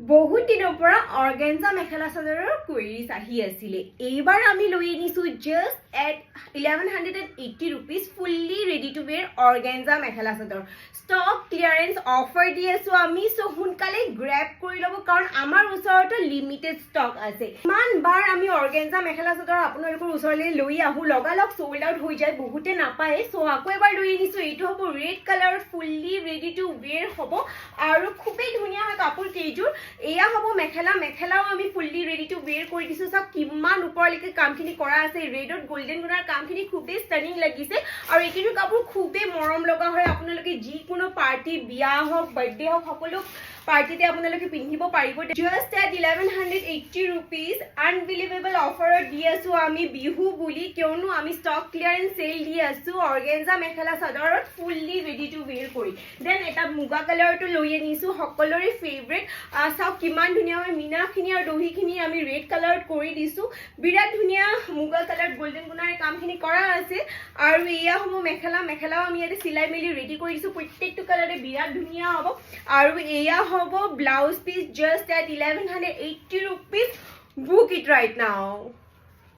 বহুত দিনৰ পৰা অৰ্গেঞ্জা মেখেলা চাদৰৰ কুৱেৰিজ আহি আছিলে এইবাৰ আমি লৈ আনিছো just at 1180 rupees fully ready to wear organza mekhela chador stock clearance offer দি আছো আমি সো সোনকালে গ্ৰেব কৰি ল'ব কাৰণ আমাৰ ওচৰতে লিমিটেড ষ্টক আছে ইমান বাৰ আমি অৰ্গেঞ্জা মেখেলা চাদৰ আপোনালোকৰ ওচৰলৈ লৈ আহো লগালগ সোল্ড আউট হৈ যায় বহুতে নাপায় সো আকৌ এবাৰ লৈ আনিছো এইটো হ'ব red colour fully ready to wear হ'ব আৰু খুবেই ধুনীয়া হয় কাপোৰ কেইযোৰ এয়া হ'ব মেখেলা মেখেলাও আমি ফুল্লি ৰেডি টু वेयर কৰি দিছো সব কিমান ওপৰলৈকে কামখিনি কৰা আছে ৰেডত গোল্ডেন গুণাৰ কামখিনি খুবেই ষ্টানিং লাগিছে আৰু এইটো কাপোৰ খুবেই মৰম লগা হয় আপোনালোকে যিকোনো পাৰ্টি বিয়া হওক বাৰ্থডে হওক সকলো পাৰ্টিতে আপোনালোকে পিন্ধিব পাৰিব জাষ্ট এট 1180 rupees আনবিলিভেবল অফাৰত দি আছো আমি বিহু বুলি কিয়নো আমি ষ্টক ক্লিয়াৰেন্স সেল দি আছো অৰ্গেঞ্জা মেখেলা চাদৰত ফুল্লি ৰেডি টু वेयर কৰি দেন এটা মুগা কালাৰটো লৈ আনিছো সকলোৰে ফেভৰেট সব কিমান ধুনীয়া হয় মিনাখিনি আৰু দহিখিনি আমি ৰেড কালাৰত কৰি দিছো বিৰাট ধুনীয়া মুগা কালাৰ গোল্ডেন গুণাৰ কামখিনি কৰা আছে আৰু এয়া হ'ব মেখেলা মেখেলাও আমি ইয়াতে চিলাই মেলি ৰেডি কৰি দিছো প্ৰত্যেকটো কালাৰে বিৰাট ধুনীয়া হ'ব আৰু এয়া হ'ব blouse piece just at 1180 rupees book eat right now